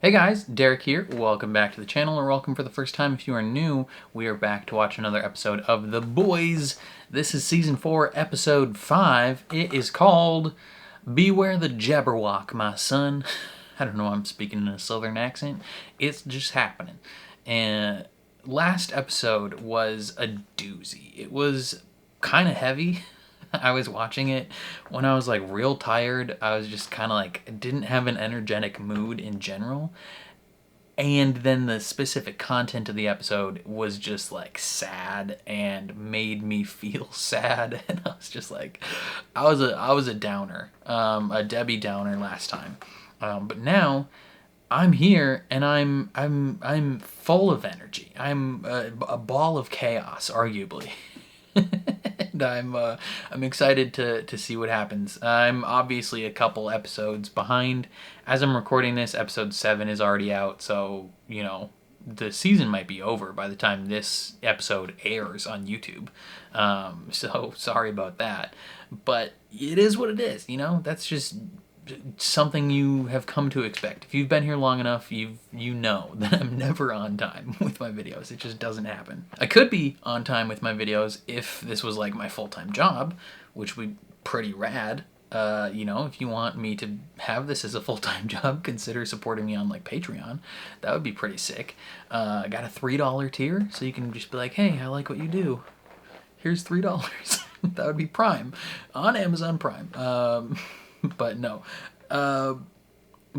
Hey guys, Derek here. Welcome back to the channel, or welcome for the first time if you are new. We are back to watch another episode of The Boys. This is Season 4, Episode 5. It is called Beware the Jabberwock, my son. I don't know why I'm speaking in a southern accent. It's just happening. And last episode was a doozy. It was kind of heavy. I was watching it when I was like real tired. I was just kind of like, didn't have an energetic mood in general. And then the specific content of the episode was just like sad and made me feel sad. And I was just like, I was a downer, a Debbie Downer last time. But now I'm here and I'm full of energy. I'm a ball of chaos, arguably. And I'm excited to see what happens. I'm obviously a couple episodes behind. As I'm recording this, episode 7 is already out, so, you know, the season might be over by the time this episode airs on YouTube. So sorry about that. But it is what it is, you know? That's just something you have come to expect. If you've been here long enough, you know that I'm never on time with my videos. It just doesn't happen. I could be on time with my videos if this was like my full-time job, which would be pretty rad. You know, if you want me to have this as a full-time job, consider supporting me on like Patreon. That would be pretty sick. I got a $3 tier, so you can just be like, hey, I like what you do. Here's $3. That would be Prime on Amazon Prime. But no,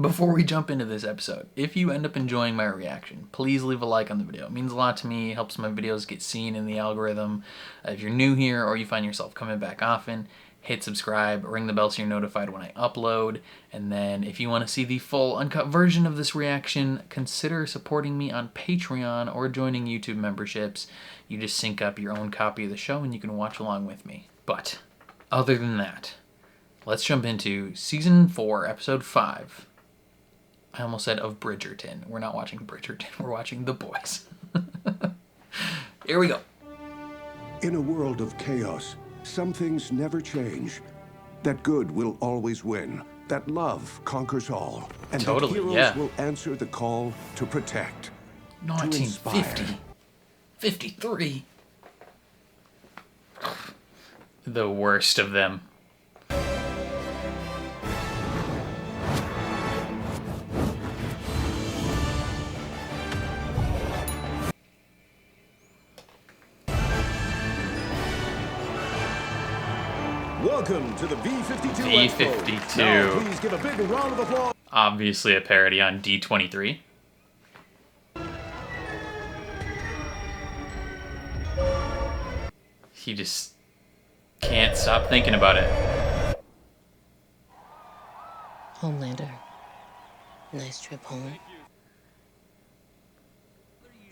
before we jump into this episode, if you end up enjoying my reaction, please leave a like on the video. It means a lot to me. It helps my videos get seen in the algorithm. If you're new here or you find yourself coming back often, hit subscribe, ring the bell so you're notified when I upload. And then if you want to see the full uncut version of this reaction, consider supporting me on Patreon or joining YouTube memberships. You just sync up your own copy of the show and you can watch along with me. But other than that, let's jump into Season 4, Episode 5. I almost said of Bridgerton. We're not watching Bridgerton. We're watching The Boys. Here we go. In a world of chaos, some things never change. That good will always win. That love conquers all. And Totally, that heroes yeah. will answer the call to protect. 1950. 53. The worst of them. Welcome to the V52 V52. Now, please give a big round of applause. Obviously a parody on D23. He just can't stop thinking about it. Homelander, nice trip home.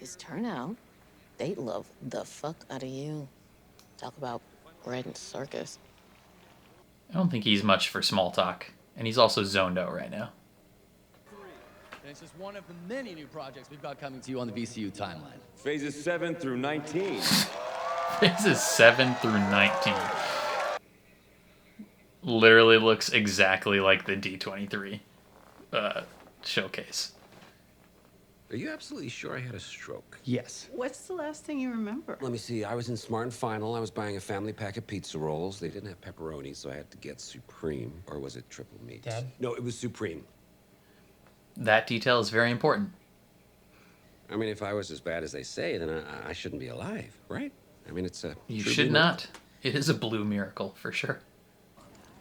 This turnout, they love the fuck out of you. Talk about bread and circus. I don't think he's much for small talk, and he's also zoned out right now. This is one of the many new projects we've got coming to you on the VCU timeline. Phases 7 through 19. Phases 7 through 19. Literally looks exactly like the D23 showcase. Are you absolutely sure I had a stroke? Yes. What's the last thing you remember? Let me see. I was in Smart and Final. I was buying a family pack of pizza rolls. They didn't have pepperoni, so I had to get Supreme. Or was it triple meat? Dad? No, it was Supreme. That detail is very important. I mean, if I was as bad as they say, then I shouldn't be alive, right? I mean, it's a... You true should blue not. It is a blue miracle, for sure.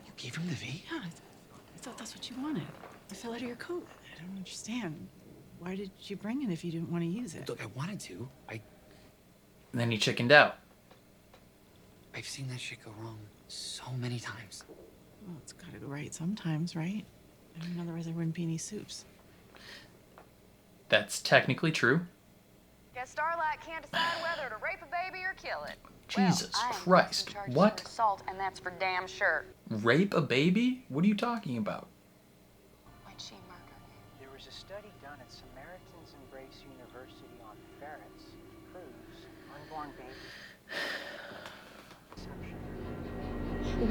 You gave him the V? Yeah, I thought that's what you wanted. It fell out of your coat. I don't understand. Why did you bring it if you didn't want to use it? Look, I wanted to. And then he chickened out. I've seen that shit go wrong so many times. Well, it's got to go right sometimes, right? I mean, otherwise there wouldn't be any soups. That's technically true. Guess Starlight can't decide whether to rape a baby or kill it. Jesus well, I am Christ, charged with what? Assault, and that's for damn sure. Rape a baby? What are you talking about? When she murdered him. There was a study done at Samaritan's Embrace University on ferrets. Proves unborn babies.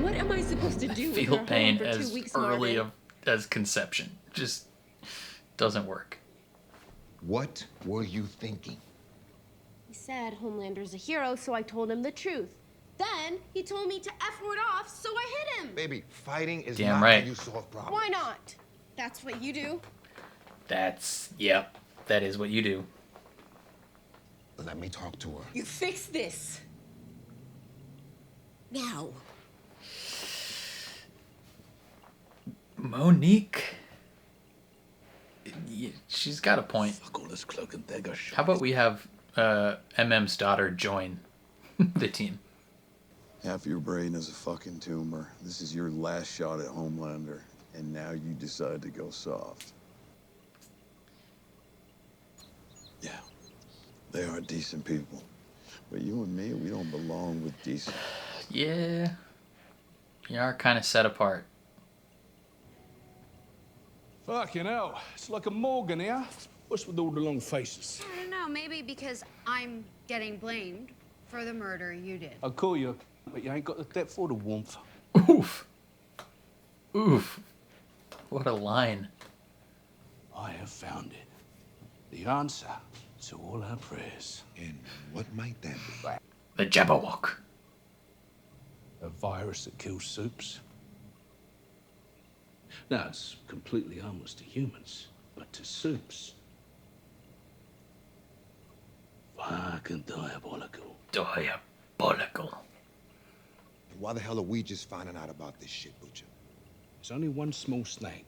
What am I supposed to do? Feel pain as early as conception. Just doesn't work. What were you thinking? He said Homelander's a hero, so I told him the truth. Then he told me to F-word off, so I hit him. Baby, fighting is Damn not right. how you solve problems. Why not? That's what you do. Yep, that is what you do. Let me talk to her. You fix this. Now. Monique. Yeah, she's got a point. Fuck all this cloak and dagger shit. How about we have MM's daughter join the team? Half your brain is a fucking tumor. This is your last shot at Homelander, and now you decide to go soft. Yeah, they are decent people. But you and me, we don't belong with decent. Yeah. You are kind of set apart. Fucking hell. It's like a morgue in here. What's with all the long faces? I don't know. Maybe because I'm getting blamed for the murder you did. I'll call you, but you ain't got the depth or the warmth. Oof. Oof. What a line. I have found it. The answer to all our prayers. And what might that be? The Jabberwock. A virus that kills soups. Now, it's completely harmless to humans, but to soups, fucking diabolical. Diabolical. Why the hell are we just finding out about this shit, Butcher? There's only one small snag.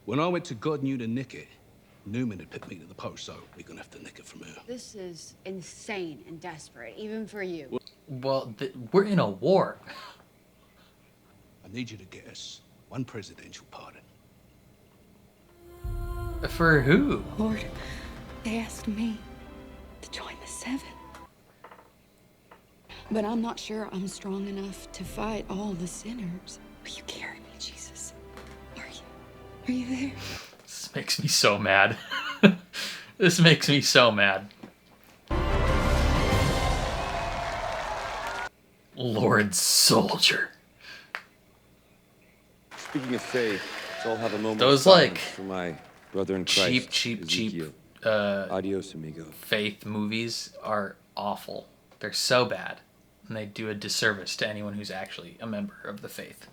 When I went to God knew to nick it, Newman had put me to the post, so we're gonna have to nick it from her. This is insane and desperate, even for you. Well, we're in a war. I need you to get us one presidential pardon. For who? Lord, they asked me to join the Seven. But I'm not sure I'm strong enough to fight all the sinners. Will you carry me, Jesus? Are you there? This makes me so mad. This makes me so mad. Lord Soldier. Speaking of faith, let's all have a moment Those of silence like for my brother in Christ. cheap Adios, amigo. faith movies are awful. They're so bad. And they do a disservice to anyone who's actually a member of the faith.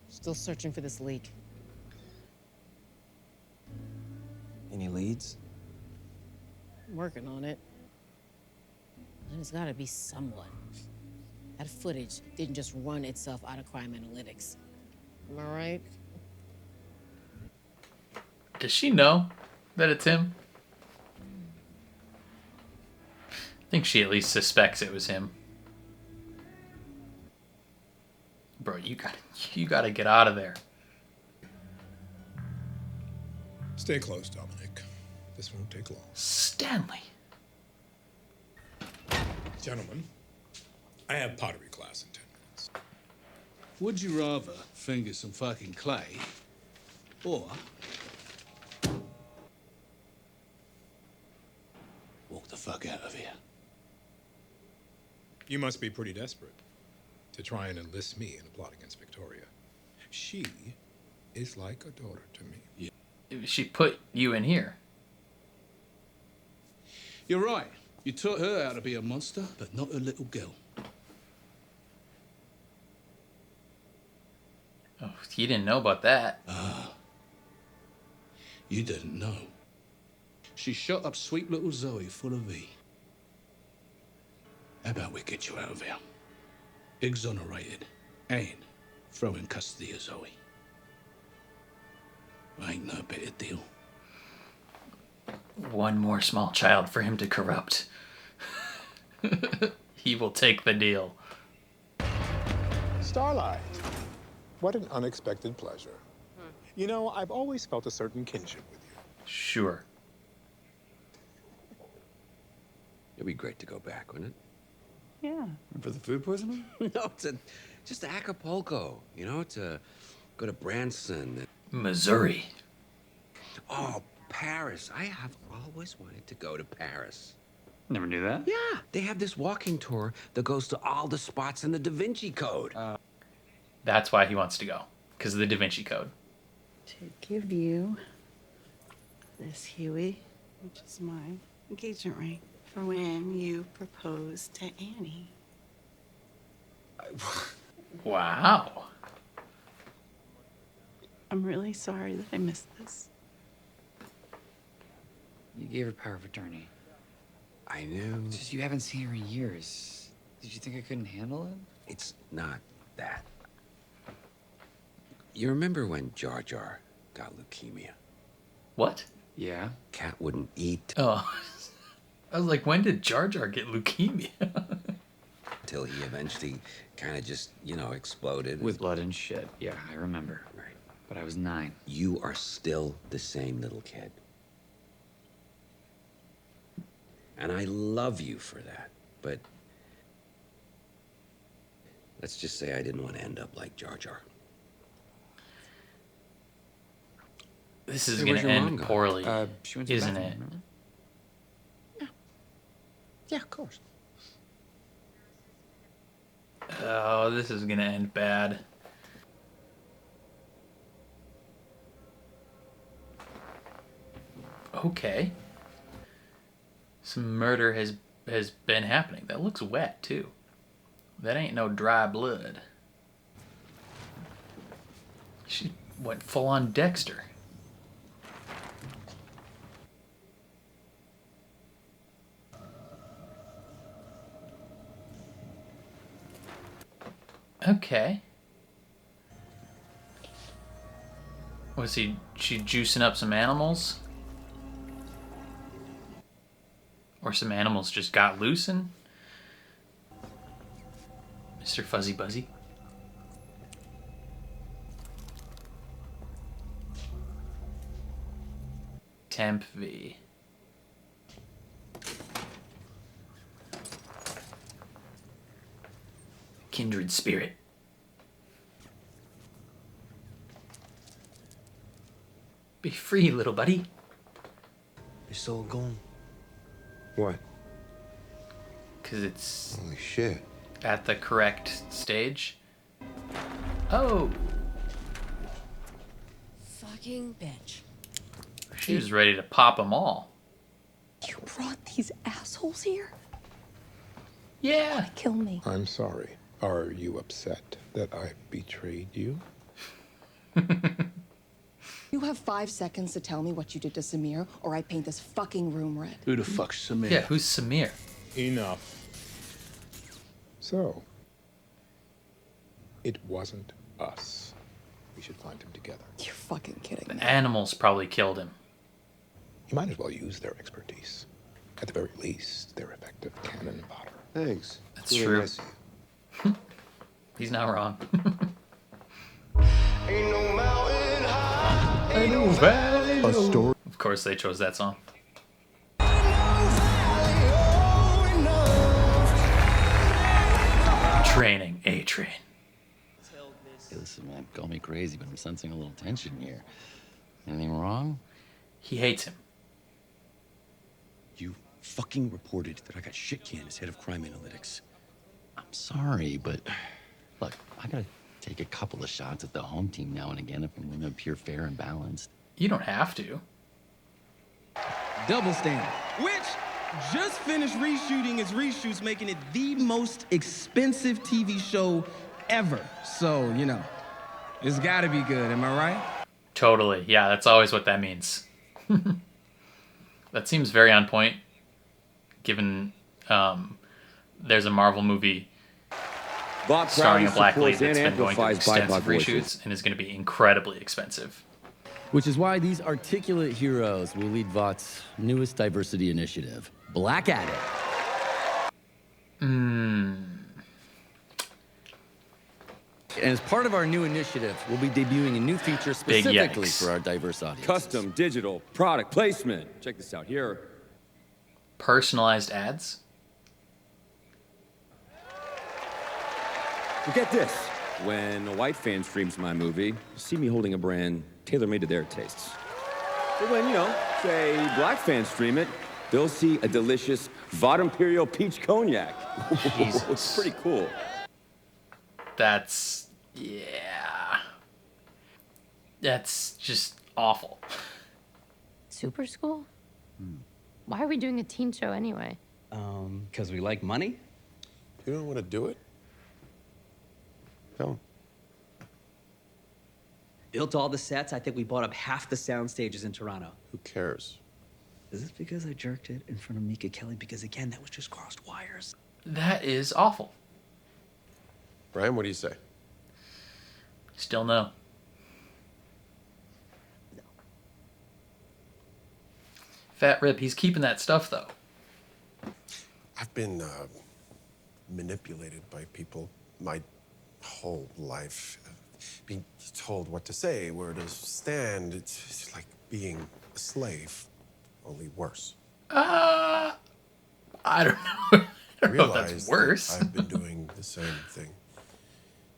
Still searching for this leak. Any leads? Working on it. There's gotta be someone. That footage didn't just run itself out of crime analytics. Am I right? Does she know that it's him? I think she at least suspects it was him. Bro, you gotta get out of there. Stay close, Dominic. This won't take long. Stanley. Gentlemen, I have pottery class in 10 minutes. Would you rather finger some fucking clay, or walk the fuck out of here? You must be pretty desperate to try and enlist me in a plot against Victoria. She is like a daughter to me. Yeah. She put you in here. You're right. You taught her how to be a monster, but not a little girl. Oh, you didn't know about that. You didn't know. She shot up sweet little Zoe full of V. How about we get you out of here? Exonerated and throw in custody of Zoe. Ain't no better deal. One more small child for him to corrupt. He will take the deal. Starlight. What an unexpected pleasure. You know, I've always felt a certain kinship with you. Sure. It'd be great to go back, wouldn't it? Yeah. For the food poisoning? No, just to Acapulco, you know, to go to Branson. Missouri. Oh, Paris. I have always wanted to go to Paris. Never knew that? Yeah, they have this walking tour that goes to all the spots in the Da Vinci Code. That's why he wants to go. Because of the Da Vinci Code. To give you this, Huey, which is my engagement ring for when you proposed to Annie. Wow. I'm really sorry that I missed this. You gave her power of attorney. I knew. It's just you haven't seen her in years. Did you think I couldn't handle it? It's not that. You remember when Jar Jar got leukemia? What? Yeah. Cat wouldn't eat. Oh. I was like, when did Jar Jar get leukemia? Until he eventually kind of just, you know, exploded. With blood and shit. Yeah, I remember. Right. But I was 9. You are still the same little kid. And I love you for that. But let's just say I didn't want to end up like Jar Jar. This is Hey, going where's to your mom end gone? poorly, She went to the isn't bathroom, it? remember? Yeah, of course. Oh, this is going to end bad. Okay. Some murder has been happening. That looks wet, too. That ain't no dry blood. She went full on Dexter. Okay. Was she juicing up some animals? Or some animals just got loose and Mr. Fuzzy Buzzy? Temp V. Kindred spirit. Be free, little buddy. Your soul gone? What? Because it's Holy shit. at the correct stage. Oh, Fucking bitch. she was ready to pop them all. You brought these assholes here? Yeah. Kill me. I'm sorry. Are you upset that I betrayed you? You have 5 seconds to tell me what you did to Samir, or I paint this fucking room red. Who the fuck's Samir? Yeah, who's Samir? Enough. So, it wasn't us. We should find him together. You're fucking kidding The me. animals probably killed him. You might as well use their expertise. At the very least, they're effective cannon fodder. Thanks. That's Really true. nice of you. He's not wrong. Ain't no mountain high, ain't no valley A story. Of course they chose that song. Training A-Train. Hey, listen, man, call me crazy, but I'm sensing a little tension here. Anything wrong? He hates him. You fucking reported that I got shit canned as head of crime analytics. I'm sorry, but look, I gotta take a couple of shots at the home team now and again if I'm gonna appear fair and balanced. You don't have to. Double Standard, which just finished reshooting its reshoots, making it the most expensive TV show ever. So, you know, it's gotta be good, am I right? Totally. Yeah, that's always what that means. That seems very on point, given there's a Marvel movie Bob starring a proudly black lead supports that's and been going through amplifies BIPOC extensive voices. reshoots and is going to be incredibly expensive. Which is why these articulate heroes will lead VOT's newest diversity initiative, Black at It. And as part of our new initiative, we'll be debuting a new feature Big specifically yikes. for our diverse audience. Custom digital product placement. Check this out here. Personalized ads? Well, get this. When a white fan streams my movie, you see me holding a brand tailor-made to their tastes. But when, you know, say black fans stream it, they'll see a delicious Vod Imperial Peach Cognac. Jesus. It's pretty cool. That's... yeah. That's just awful. Super school? Why are we doing a teen show anyway? Because we like money? You don't want to do it? Don't. Built all the sets. I think we bought up half the sound stages in Toronto. Who cares? Is this because I jerked it in front of Mika Kelly? Because again, that was just crossed wires. That is awful. Brian, what do you say? Still no. Fat Rip, he's keeping that stuff though. I've been manipulated by people my whole life. Being told what to say, where to stand. It's like being a slave, only worse. I don't know. I don't know if that's worse. I've been doing the same thing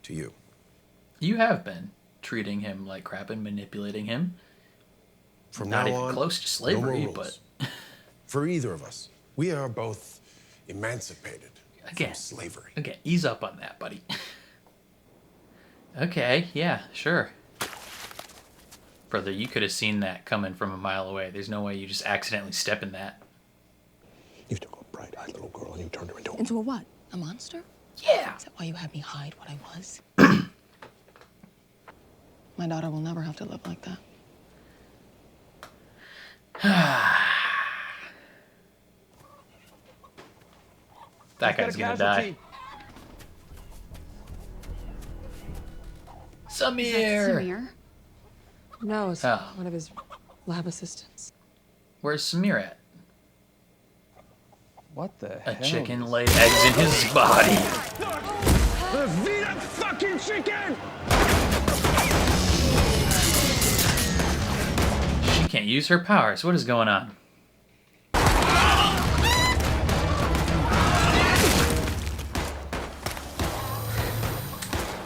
to you. You have been treating him like crap and manipulating him. From Not now even on, close to slavery, no more but rules. For either of us, we are both emancipated again, from slavery. Again, ease up on that, buddy. Okay, yeah, sure. Brother, you could have seen that coming from a mile away. There's no way you just accidentally step in that. You took a bright-eyed little girl and you turned her into a... Into a what? A monster? Yeah. Is that why you had me hide what I was? My daughter will never have to live like that. That guy's gonna die. Samir! Samir? No, it's Oh. one of his lab assistants. Where's Samir at? What the A hell? chicken laid eggs in his body. Feed that fucking chicken! She can't use her powers. What is going on?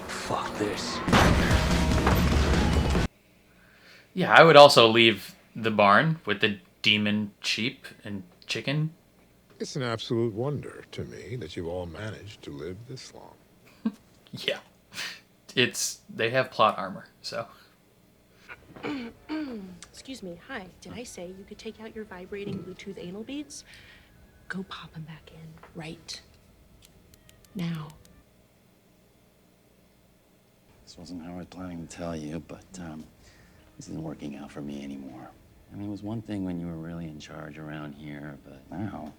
Fuck this. Yeah, I would also leave the barn with the demon sheep and chicken. It's an absolute wonder to me that you've all managed to live this long. Yeah. They have plot armor, so. Excuse me, hi. Did I say you could take out your vibrating Bluetooth anal beads? Go pop them back in right now. This wasn't how I was planning to tell you, but this isn't working out for me anymore. I mean, it was one thing when you were really in charge around here, but now...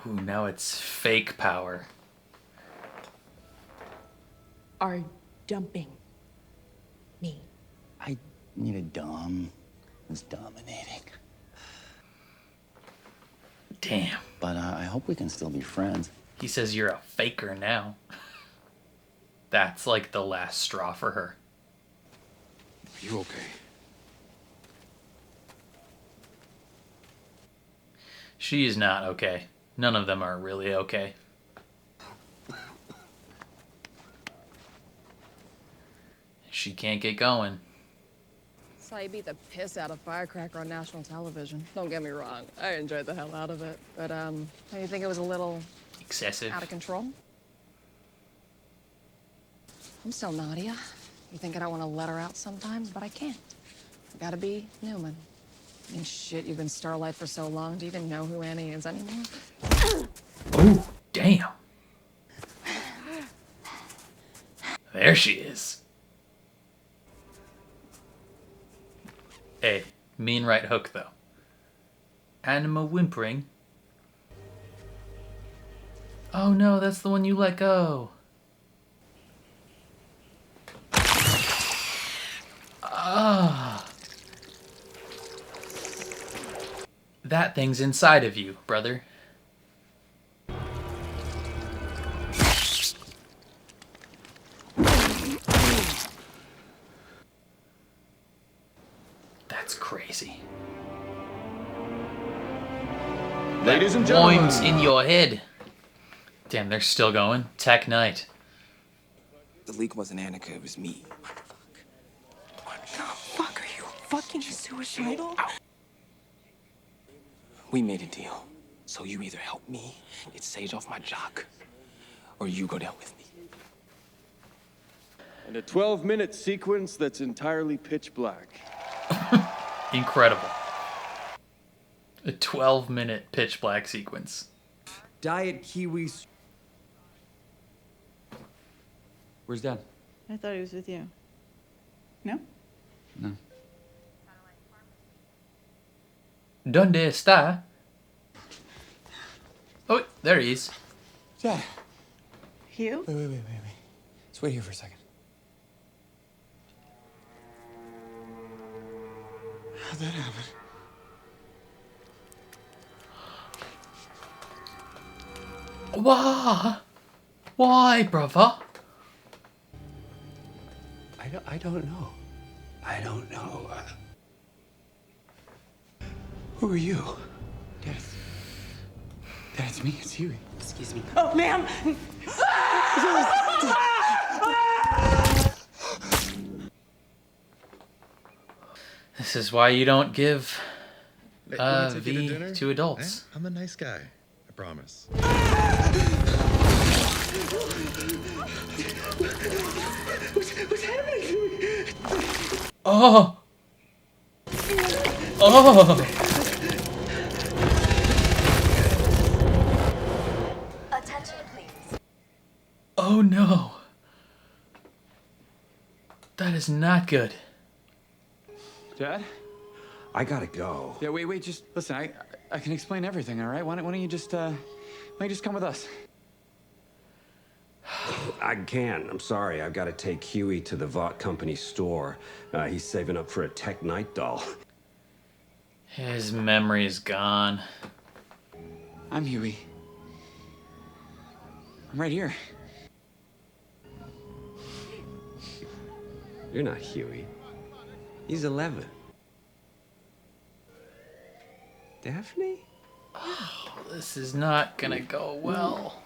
Ooh, now it's fake power. Are dumping me. I needed Dom. He was dominating. Damn. But I hope we can still be friends. He says you're a faker now. That's like the last straw for her. Are you okay? She is not okay. None of them are really okay. She can't get going. Saw you beat the piss out of Firecracker on national television. Don't get me wrong, I enjoyed the hell out of it. But, don't you think it was a little... excessive? Out of control? I'm still Nadia. You think I don't want to let her out sometimes, but I can't. I gotta be Newman. I mean, shit, you've been Starlight for so long. Do you even know who Annie is anymore? Oh, damn. There she is. Hey, mean right hook, though. Anima whimpering. Oh no, that's the one you let go. Ah. That thing's inside of you, brother. That's crazy. Ladies and Loins gentlemen. in your head. Damn, they're still going. Tech night. The leak wasn't Annika, it was me. Fuck, are you fucking suicidal? We made a deal. So you either help me get Sage off my jock, or you go down with me. And a 12-minute sequence that's entirely pitch black. Incredible. A 12-minute pitch black sequence. Diet kiwis. Where's Dad? I thought he was with you. No? No. ¿Dónde está? Oh, there he is. Dad. Hugh? Wait. Let's wait here for a second. How'd that happen? Why, brother? I don't know. I don't know. Who are you? Dad, it's me. It's Huey. Excuse me. Oh, ma'am! This is why you don't give Hey, wanna take you V dinner? to adults. Eh? I'm a nice guy. I promise. What's happening to me? Oh! Attention, please. Oh no. That is not good. Dad? I gotta go. Yeah, wait, just listen, I can explain everything, all right? Why don't you just come with us? I can. I'm sorry. I've got to take Huey to the Vought Company store. He's saving up for a Tech Night doll. His memory is gone. I'm Huey. I'm right here. You're not Huey. He's 11. Daphne? Oh, this is not gonna go well.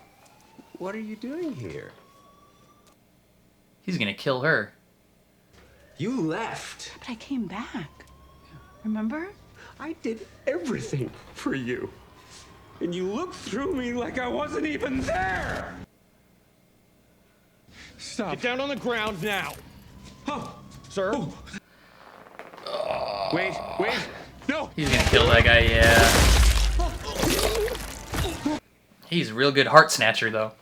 What are you doing here? He's gonna kill her. You left. But I came back. Remember? I did everything for you. And you looked through me like I wasn't even there. Stop. Get down on the ground now. Oh, sir. Wait. No. He's gonna kill that guy, yeah. He's a real good heart snatcher, though.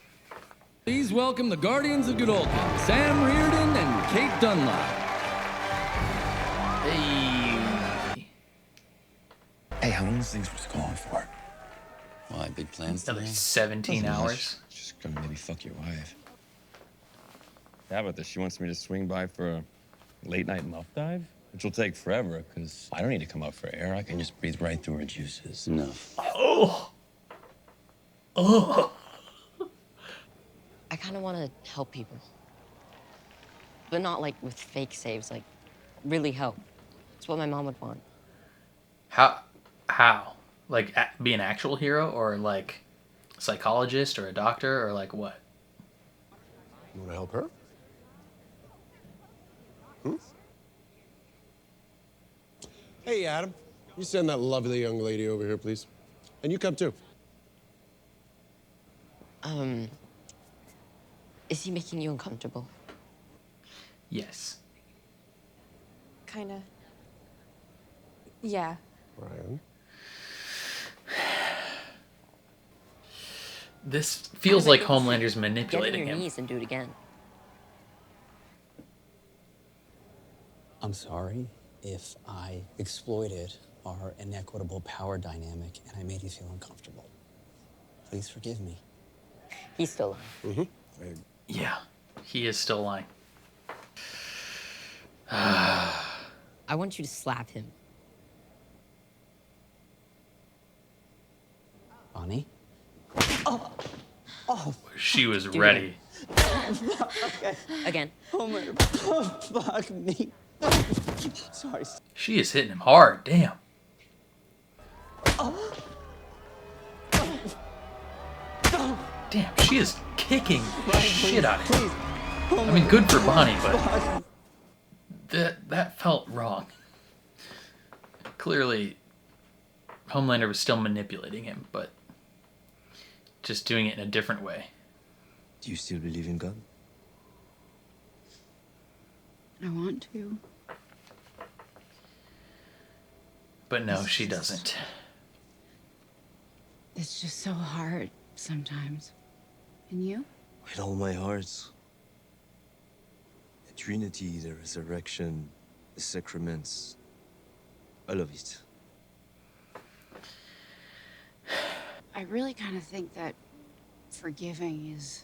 Please welcome the guardians of Godolphin, Sam Reardon and Kate Dunlop. Hey. Hey, how long these things was calling for? Why, big plans Another today? 17 Nothing much. hours. Just gonna maybe fuck your wife. How about this? She wants me to swing by for a late night muff dive, which will take forever, because I don't need to come up for air. I can just breathe right through her juices. Enough. Oh. I kind of want to help people. But not like with fake saves, like really help. It's what my mom would want. How? Like, be an actual hero, or like a psychologist, or a doctor, or like what? You want to help her? Hmm? Hey, Adam. You send that lovely young lady over here, please. And you come too. Is he making you uncomfortable? Yes. Kinda. Yeah. Ryan. This feels like Homelander's Get manipulating on your him. knees and do it again. I'm sorry if I exploited our inequitable power dynamic and I made you feel uncomfortable. Please forgive me. He's still alive. Yeah, he is still lying. I want you to slap him. Bonnie? She was ready. Again. Oh my, fuck me. Sorry. She is hitting him hard. Damn. Damn, she is kicking the shit out of him. I mean, good for Bonnie, but that felt wrong. Clearly, Homelander was still manipulating him, but just doing it in a different way. Do you still believe in God? I want to. But no, she doesn't. It's just so hard sometimes. And you? With all my heart. The Trinity, the resurrection, the sacraments. All of it. I really kind of think that forgiving is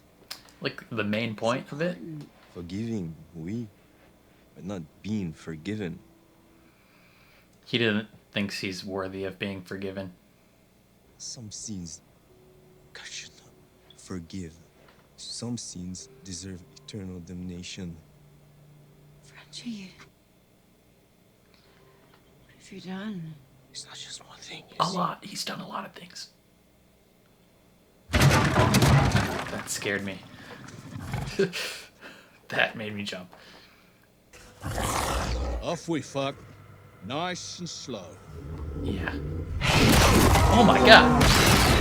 Like the main point of it. Forgiving, oui. But not being forgiven. He didn't thinks he's worthy of being forgiven. Some sins God should not forgive. Some sins deserve eternal damnation. Frenchie. What have you done? It's not just one thing. A lot. He's done a lot of things. That scared me. That made me jump. Off we fuck. Nice and slow. Yeah. Oh my god.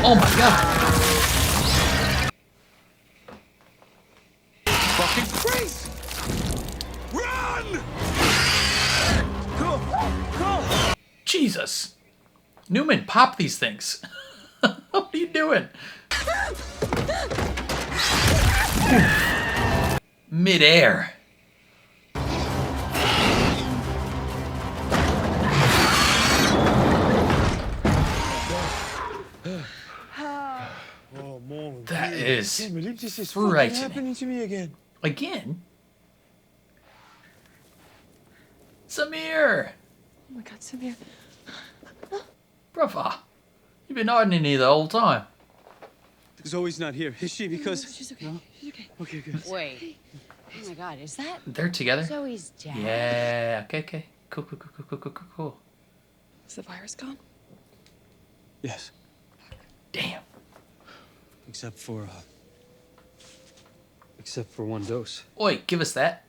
Oh my god. Fucking crazy! Run! Go! Jesus. Newman, pop these things. What are you doing? Mid-air. That is frightening. Happening to me again. Again? Samir! Oh my God, Samir. Brother, you've been hiding in here the whole time. Zoe's not here, is she? Because... She's okay. She's okay. Okay, good. Wait. Oh my God, is that They're together? Zoe's dad? Yeah, okay. Cool. Is the virus gone? Yes. Damn. Except for one dose. Oi, give us that.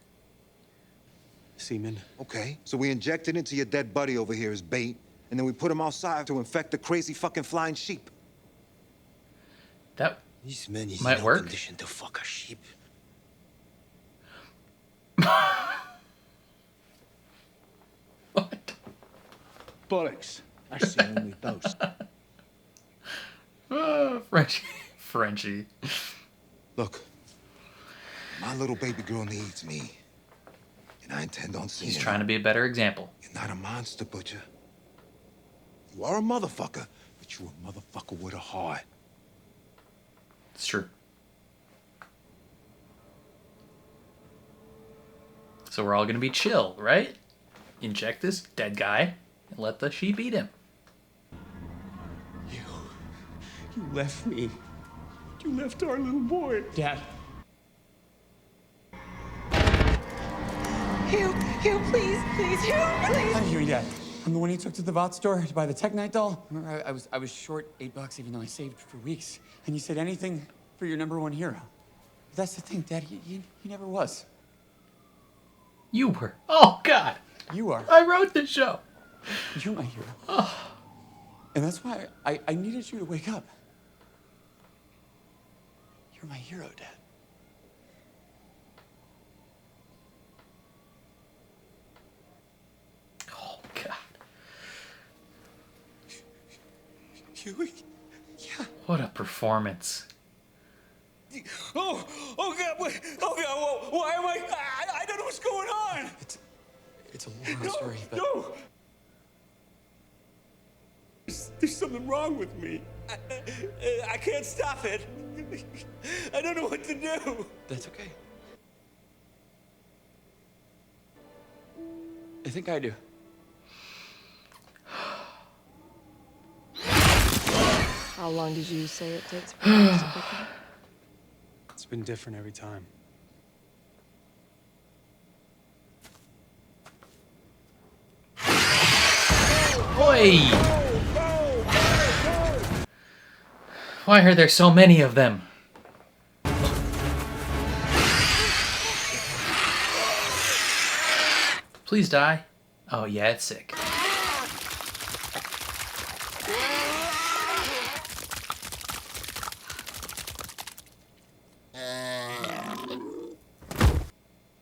Semen. Okay, so we inject it into your dead buddy over here as bait, and then we put him outside to infect the crazy fucking flying sheep. That This man is might in work. no condition to fuck a sheep. Bollocks. That's the only dose. Frenchie. Look, my little baby girl needs me, and I intend on seeing He's her. trying to be a better example. You're not a monster, Butcher. You are a motherfucker, but you're a motherfucker with a heart. It's true. So we're all gonna be chill, right? Inject this dead guy and let the sheep eat him. You left me. You left our little boy. Dad. Hugh, please, Hugh, please. Hi, Huey, Dad. I'm the one you took to the bot store to buy the Tech Night doll. Remember, I was short $8 even though I saved for weeks. And you said anything for your #1 hero. But that's the thing, Dad. He never was. You were. Oh God. You are. I wrote this show. You're my hero. And that's why I needed you to wake up. You're my hero, Dad. Oh God. Huey? Yeah. What a performance. Oh God, wait, oh God, why am I don't know what's going on. It's a long story, but... No! There's something wrong with me. I can't stop it. I don't know what to do. That's okay. I think I do. How long did you say it takes for you to pick up? It's been different every time. Oi! Why are there so many of them? Please die. Oh yeah, it's sick.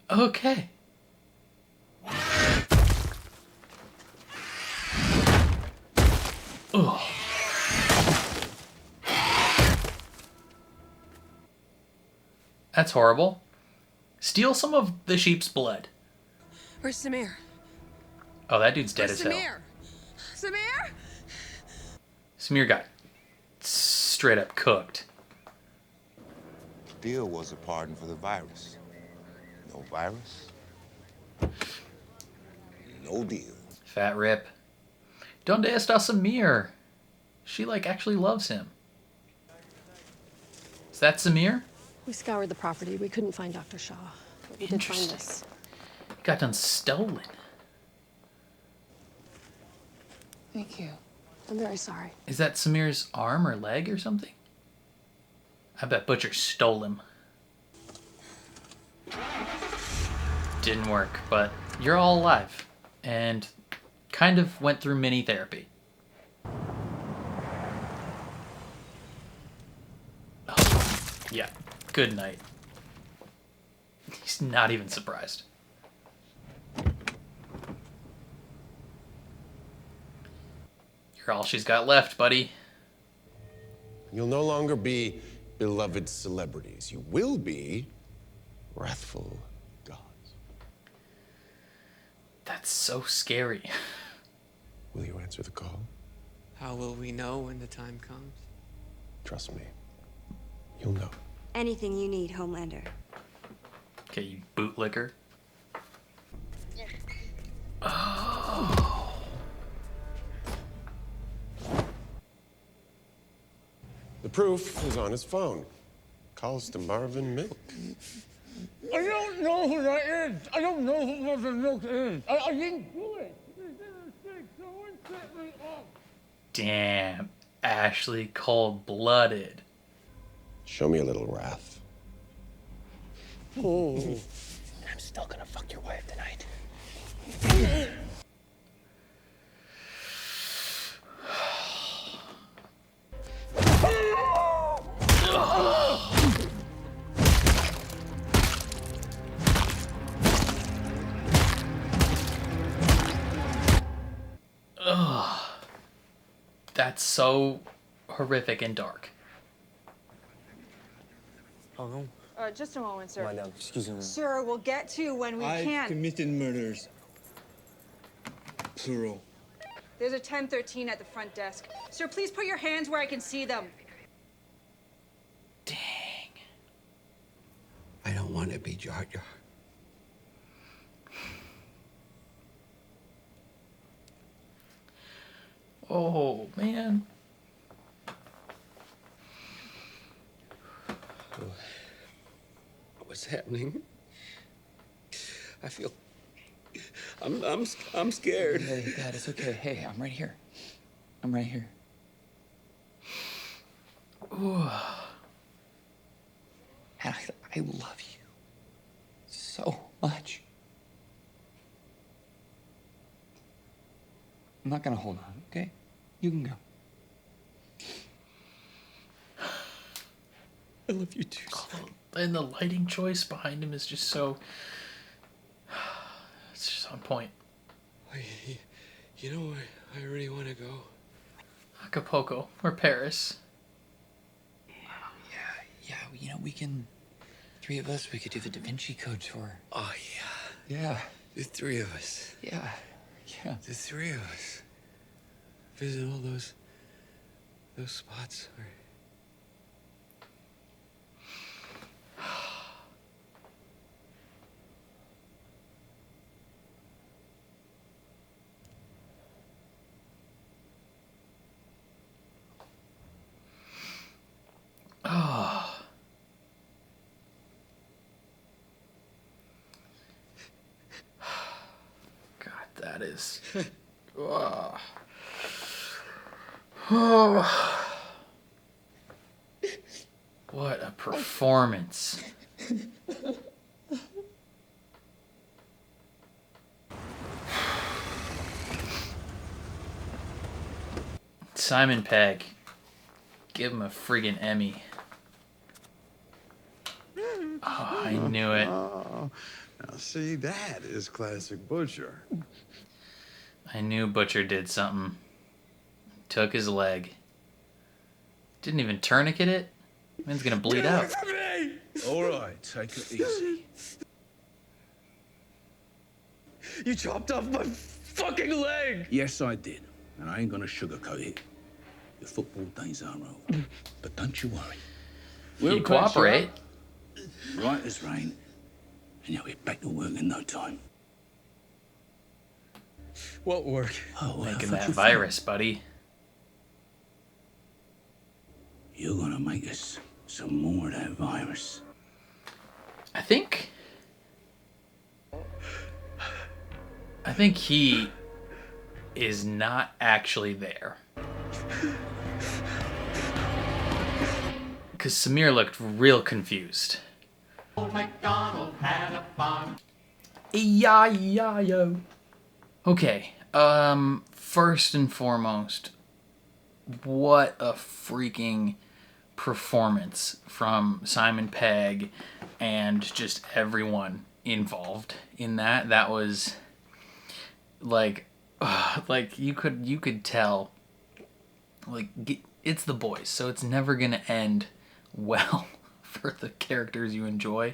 Okay. Ugh. That's horrible. Steal some of the sheep's blood. Where's Samir? Oh, that dude's dead Where's as hell. Samir? Samir? Samir got straight up cooked. Deal was a pardon for the virus. No virus, no deal. Fat rip. Donde está Samir? She, like, actually loves him. Is that Samir? We scoured the property. We couldn't find Dr. Shaw. But we did find Interesting. this. Got done stolen. Thank you. I'm very sorry. Is that Samir's arm or leg or something? I bet Butcher stole him. Didn't work, but you're all alive. And kind of went through mini therapy. Oh, yeah. Good night. He's not even surprised. You're all she's got left, buddy. You'll no longer be beloved celebrities. You will be wrathful gods. That's so scary. Will you answer the call? How will we know when the time comes? Trust me. You'll know. Anything you need, Homelander. Okay, you bootlicker. Oh. The proof is on his phone. Calls to Marvin Milk. I don't know who that is. I don't know who Marvin Milk is. I didn't do it. Someone set me up. Damn. Ashley cold-blooded. Show me a little wrath. Oh. I'm still gonna fuck your wife tonight. Ugh. That's so horrific and dark. Oh, Just a moment, sir. Madam, excuse me. Sir, we'll get to you when we I can. committed murders. Plural. There's a 1013 at the front desk. Sir, please put your hands where I can see them. I don't want to be Jar Jar. Oh, man. What's happening? I feel. I'm scared. Hey, Dad, it's okay. Hey, I'm right here. I'm right here. Ooh. And I love you so much. I'm not gonna hold on, okay? You can go. I love you too. And the lighting choice behind him is just so... It's just on point. You know where I really want to go? Acapulco or Paris. Yeah, you know, we can... Three of us, we could do the Da Vinci Code tour. Oh, yeah. Yeah. The three of us. Yeah. Yeah. The three of us. Visit all those spots where... Oh. God, that is... Oh. Oh. What a performance. Simon Pegg. Give him a friggin' Emmy. Oh, I knew it. Oh, now see, that is classic Butcher. I knew Butcher did something. Took his leg. Didn't even tourniquet it. Man's gonna bleed out. All right, take it easy. You chopped off my fucking leg! Yes, I did. And I ain't gonna sugarcoat it. Your football days are over. But don't you worry. You cooperate. Right as rain. And you'll be back to work in no time. What work? Oh, well, Making I thought that you virus, buddy. You're gonna make us some more of that virus. I think he is not actually there. Because Samir looked real confused. McDonald had a farm. E-I-E-I-O. Okay, first and foremost, what a freaking performance from Simon Pegg and just everyone involved in that. That was like you could tell, like, it's the boys, so it's never gonna end well for the characters you enjoy.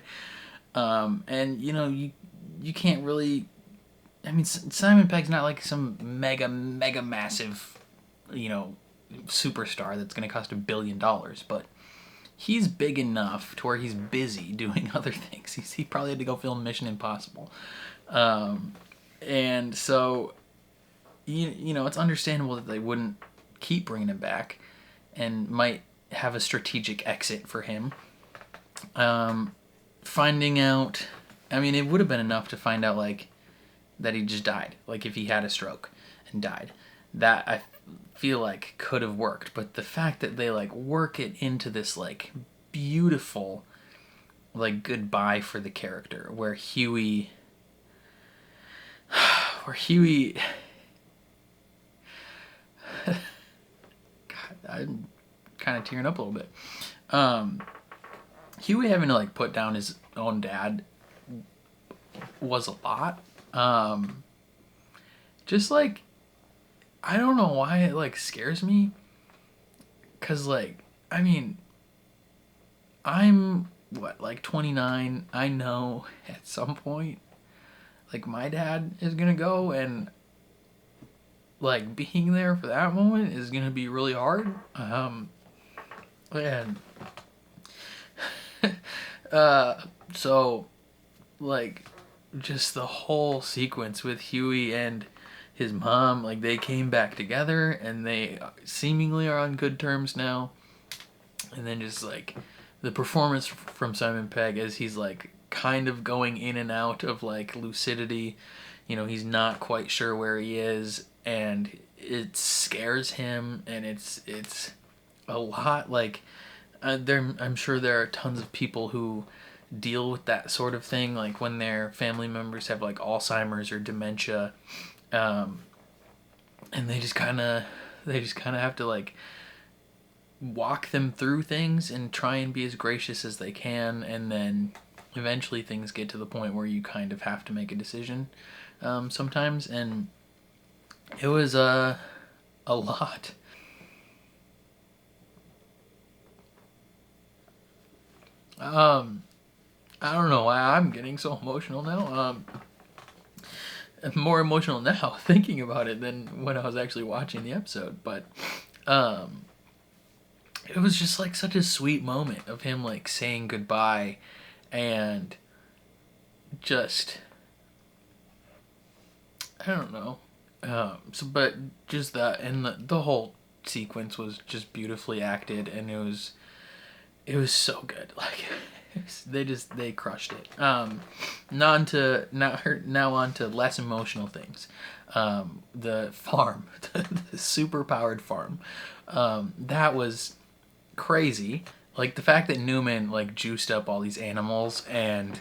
And you know, you can't really, I mean, Simon Pegg's not like some mega massive, you know, superstar that's going to cost $1 billion, but he's big enough to where he's busy doing other things. He probably had to go film Mission Impossible. And so, you know, it's understandable that they wouldn't keep bringing him back and might have a strategic exit for him. Finding out, I mean, it would have been enough to find out, like, that he just died. Like, if he had a stroke and died. That, I feel like, could have worked. But the fact that they, like, work it into this, like, beautiful, like, goodbye for the character. Where Huey... God, I'm kind of tearing up a little bit. Huey having to, like, put down his own dad was a lot. Just, like, I don't know why it, like, scares me. 'Cause, like, I mean, I'm, what, like, 29. I know at some point, like, my dad is gonna go, and, like, being there for that moment is gonna be really hard. And so, like, just the whole sequence with Huey and his mom, like, they came back together and they seemingly are on good terms now. And then just, like, the performance from Simon Pegg as he's, like, kind of going in and out of, like, lucidity. You know, he's not quite sure where he is, and it scares him, and it's a lot. Like, I'm sure there are tons of people who deal with that sort of thing, like when their family members have, like, Alzheimer's or dementia, and they just kind of have to, like, walk them through things and try and be as gracious as they can, and then eventually things get to the point where you kind of have to make a decision sometimes, and it was a lot. I don't know why I'm getting so emotional now. I'm more emotional now thinking about it than when I was actually watching the episode, but it was just, like, such a sweet moment of him, like, saying goodbye, and just, I don't know. But just that, and the whole sequence was just beautifully acted, and it was so good. Like, they crushed it. Now on to less emotional things. The farm, the super powered farm, that was crazy. Like, the fact that Newman, like, juiced up all these animals and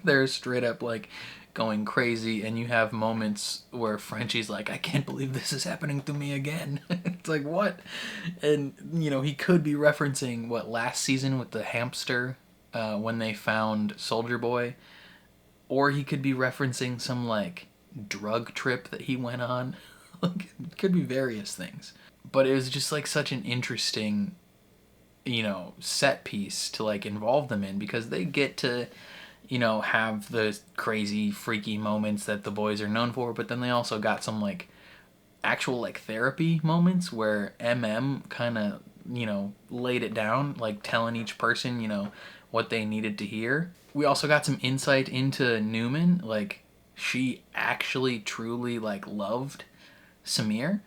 they're straight up, like, going crazy, and you have moments where Frenchie's like, I can't believe this is happening to me again. It's like, what? And, you know, he could be referencing, what, last season with the hamster, when they found Soldier Boy, or he could be referencing some, like, drug trip that he went on. Like, it could be various things. But it was just, like, such an interesting you know, set piece to like involve them in, because they get to, you know, have the crazy freaky moments that the boys are known for, but then they also got some like actual like therapy moments where kind of, you know, laid it down, like telling each person, you know, what they needed to hear. We also got some insight into Newman, like she actually truly like loved Samir.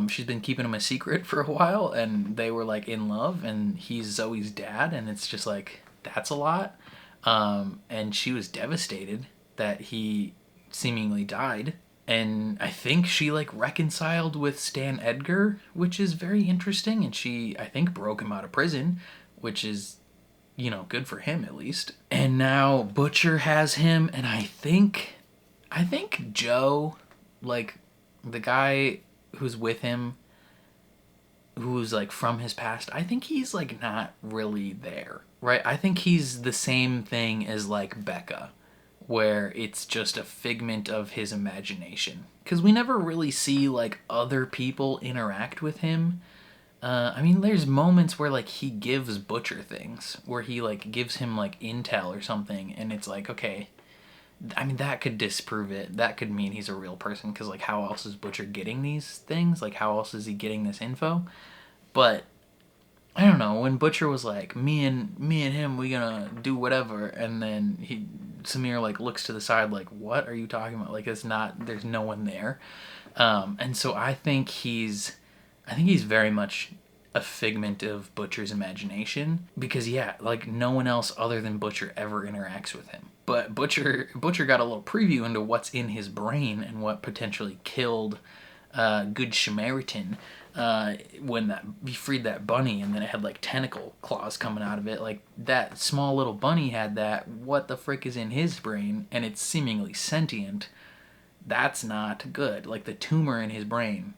She's been keeping him a secret for a while, and they were like in love, and he's Zoe's dad, and it's just like, that's a lot. And she was devastated that he seemingly died. And I think she like reconciled with Stan Edgar, which is very interesting. And she, I think, broke him out of prison, which is, you know, good for him at least. And now Butcher has him, and I think Joe, like the guy who's with him, who's like from his past, I think he's like not really there, right? I think he's the same thing as like Becca, where it's just a figment of his imagination, because we never really see like other people interact with him. I mean, there's moments where like he gives Butcher things, where he like gives him like intel or something, and it's like, okay, I mean, that could disprove it. That could mean he's a real person, because like how else is Butcher getting these things? Like how else is he getting this info? But I don't know, when Butcher was like, me and him, we gonna do whatever, and then Samir like looks to the side like, what are you talking about? Like, there's no one there. And so I think he's very much a figment of Butcher's imagination, because yeah, like no one else other than Butcher ever interacts with him. But Butcher got a little preview into what's in his brain and what potentially killed Good Samaritan when he freed that bunny, and then it had like tentacle claws coming out of it. Like that small little bunny had that. What the frick is in his brain? And it's seemingly sentient. That's not good. Like the tumor in his brain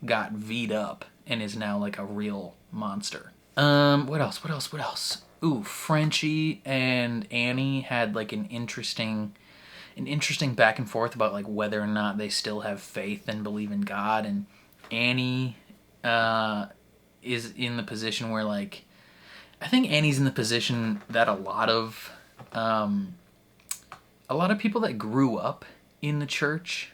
got V'd up and is now like a real monster. What else? Ooh, Frenchie and Annie had like an interesting back and forth about like whether or not they still have faith and believe in God. And Annie is in the position where like, I think Annie's in the position that a lot of people that grew up in the church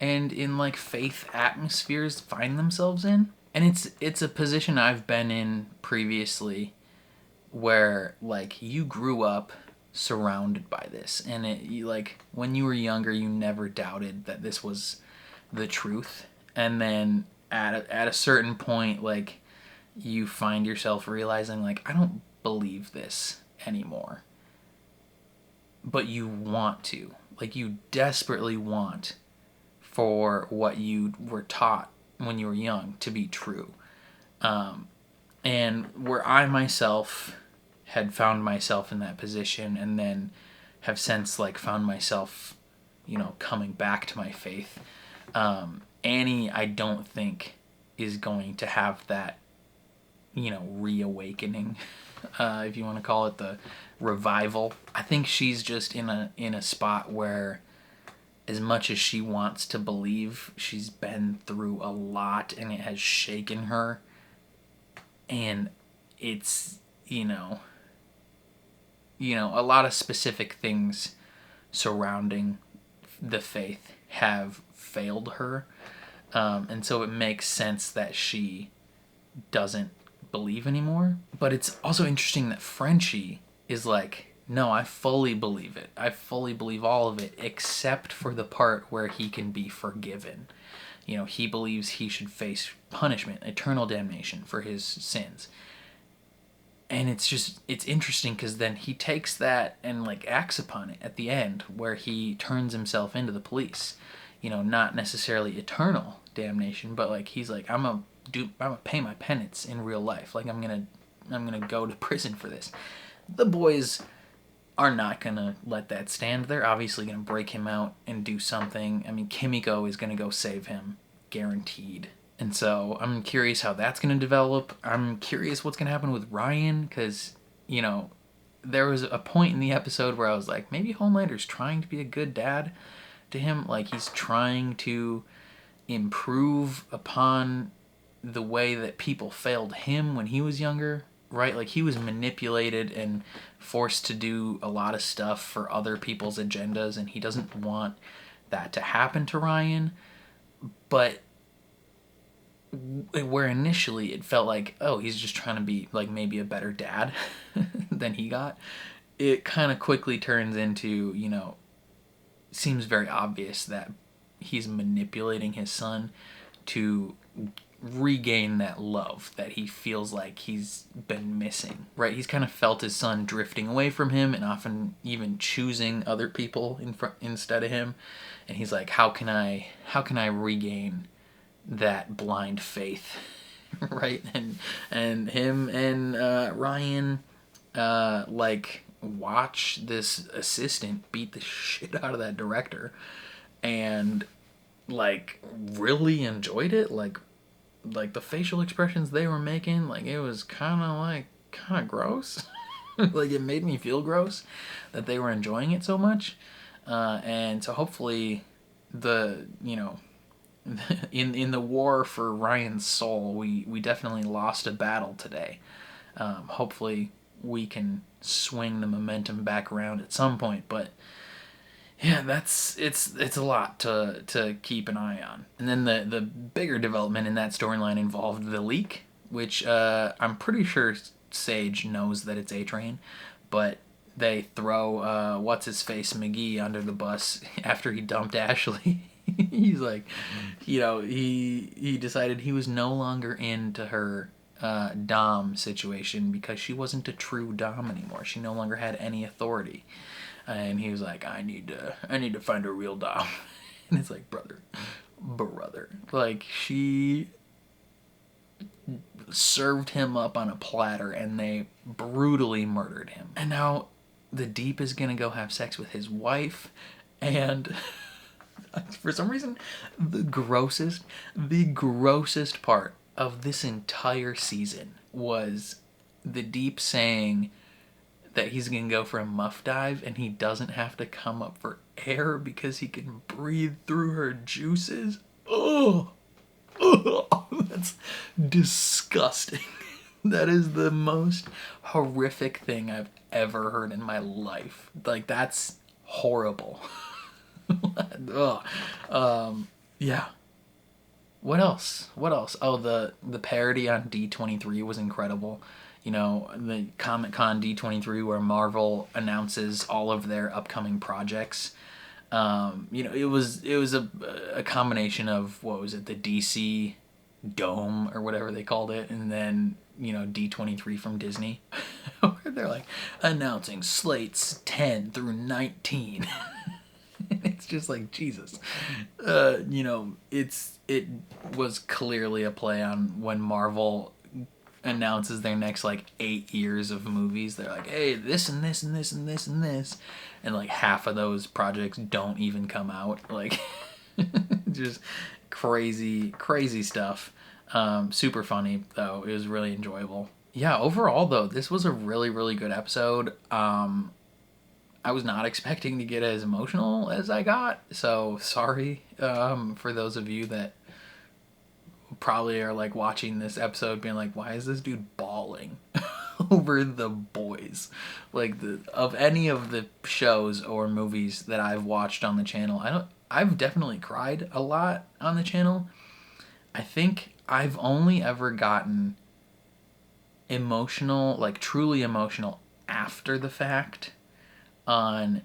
and in like faith atmospheres find themselves in. And it's a position I've been in previously, where like you grew up surrounded by this, and you like when you were younger you never doubted that this was the truth, and then at a certain point like you find yourself realizing like, I don't believe this anymore, but you want to, like you desperately want for what you were taught when you were young to be true. And where I myself had found myself in that position, and then have since like found myself, you know, coming back to my faith. Annie, I don't think is going to have that, you know, reawakening, if you want to call it the revival. I think she's just in a spot where, as much as she wants to believe, she's been through a lot and it has shaken her. And it's, you know, a lot of specific things surrounding the faith have failed her. And so it makes sense that she doesn't believe anymore. But it's also interesting that Frenchie is like, no, I fully believe it. I fully believe all of it, except for the part where he can be forgiven. You know, he believes he should face punishment, eternal damnation for his sins. And it's interesting, because then he takes that and like acts upon it at the end, where he turns himself into the police. You know, not necessarily eternal damnation, but like he's like, I'm gonna pay my penance in real life. Like I'm gonna go to prison for this. The boys are not gonna let that stand. They're obviously gonna break him out and do something. I mean, Kimiko is gonna go save him, guaranteed. And so I'm curious how that's gonna develop. I'm curious what's gonna happen with Ryan, because, you know, there was a point in the episode where I was like, maybe Homelander's trying to be a good dad to him. Like he's trying to improve upon the way that people failed him when he was younger, right? Like, he was manipulated and forced to do a lot of stuff for other people's agendas, and he doesn't want that to happen to Ryan. But where initially it felt like, oh, he's just trying to be, like, maybe a better dad than he got, it kind of quickly turns into, you know, seems very obvious that he's manipulating his son to regain that love that he feels like he's been missing, right? He's kind of felt his son drifting away from him and often even choosing other people instead of him. And he's like, how can I regain that blind faith, right? And him and Ryan like watch this assistant beat the shit out of that director, and like really enjoyed it. Like the facial expressions they were making, like it was kind of gross. Like, it made me feel gross that they were enjoying it so much. And so hopefully in the war for Ryan's soul, we definitely lost a battle today. Hopefully we can swing the momentum back around at some point, but yeah, it's a lot to keep an eye on. And then the bigger development in that storyline involved the leak, which I'm pretty sure Sage knows that it's A-Train, but they throw what's-his-face McGee under the bus after he dumped Ashley. He's like, he decided he was no longer into her Dom situation because she wasn't a true Dom anymore. She no longer had any authority. And he was like, I need to find a real Dom. And it's like, brother. Like, she served him up on a platter and they brutally murdered him. And now the Deep is gonna go have sex with his wife, and for some reason, the grossest part of this entire season was the Deep saying that he's gonna go for a muff dive and he doesn't have to come up for air because he can breathe through her juices. Oh, that's disgusting. That is the most horrific thing I've ever heard in my life. Like, that's horrible. Yeah. What else? Oh, the parody on D23 was incredible. The Comic-Con D23 where Marvel announces all of their upcoming projects. It was a combination of, what was it, the DC Dome or whatever they called it, and then D23 from Disney. Where they're like announcing slates 10 through 19. It's just like, Jesus. It was clearly a play on when Marvel announces their next 8 years of movies. They're like, hey, this and this and this and this and this, and like half of those projects don't even come out. Like, just crazy stuff. Super funny though. It was really enjoyable. Yeah, overall though, this was a really, really good episode. I was not expecting to get as emotional as I got, so sorry for those of you that probably are watching this episode being like, why is this dude bawling over The Boys? Of any of the shows or movies that I've watched on the channel, I've definitely cried a lot on the channel. I think I've only ever gotten emotional, truly emotional after the fact on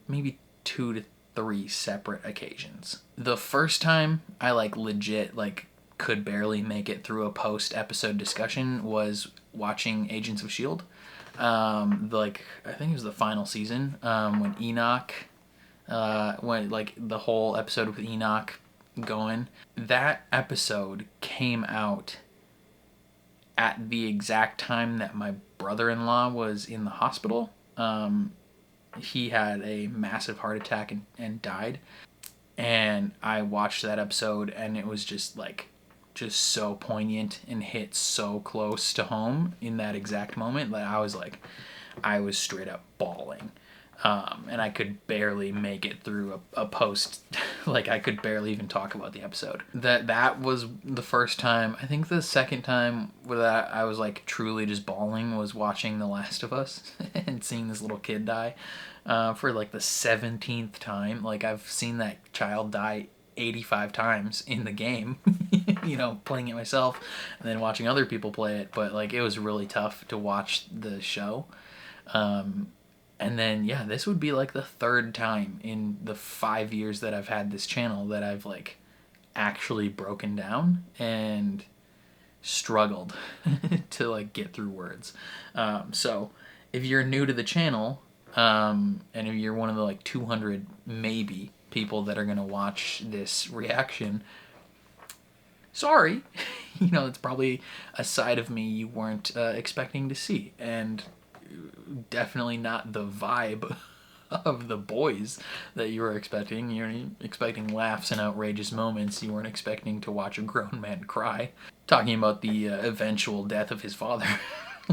maybe two to three separate occasions. The first time I legit could barely make it through a post-episode discussion was watching Agents of S.H.I.E.L.D. I think it was the final season, when Enoch, when the whole episode with Enoch going. That episode came out at the exact time that my brother-in-law was in the hospital. He had a massive heart attack and died. And I watched that episode and it was just so poignant and hit so close to home in that exact moment that I was straight up bawling. And I could barely make it through a post. Like, I could barely even talk about the episode. That was the first time. I think the second time that I was like truly just bawling was watching The Last of Us and seeing this little kid die for like the 17th time. Like, I've seen that child die 85 times in the game, you know, playing it myself and then watching other people play it. But like, it was really tough to watch the show. And then, yeah, this would be like the third time in the 5 years that I've had this channel that I've like actually broken down and struggled to like get through words. So if you're new to the channel, and if you're one of the like 200 maybe people that are going to watch this reaction, sorry. You know, it's probably a side of me you weren't expecting to see. And definitely not the vibe of The Boys that you were expecting. You're expecting laughs and outrageous moments. You weren't expecting to watch a grown man cry. Talking about the eventual death of his father.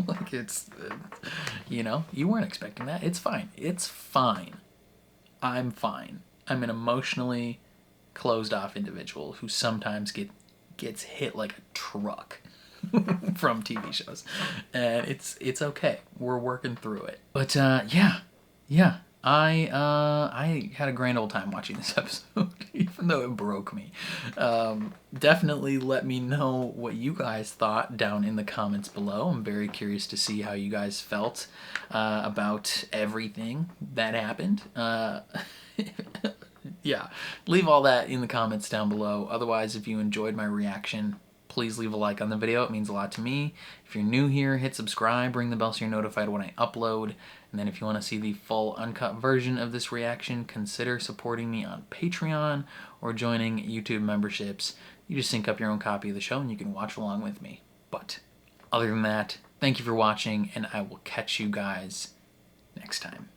Like, it's, you know, you weren't expecting that. It's fine. It's fine. I'm fine. I'm an emotionally closed off individual who sometimes gets hit like a truck from TV shows, and it's okay. We're working through it. But yeah, I had a grand old time watching this episode, even though it broke me. Definitely let me know what you guys thought down in the comments below. I'm very curious to see how you guys felt about everything that happened. Yeah, leave all that in the comments down below. Otherwise, if you enjoyed my reaction, please leave a like on the video. It means a lot to me. If you're new here, hit subscribe, ring the bell so you're notified when I upload. And then if you want to see the full uncut version of this reaction, consider supporting me on Patreon or joining YouTube memberships. You just sync up your own copy of the show and you can watch along with me. But other than that, thank you for watching, and I will catch you guys next time.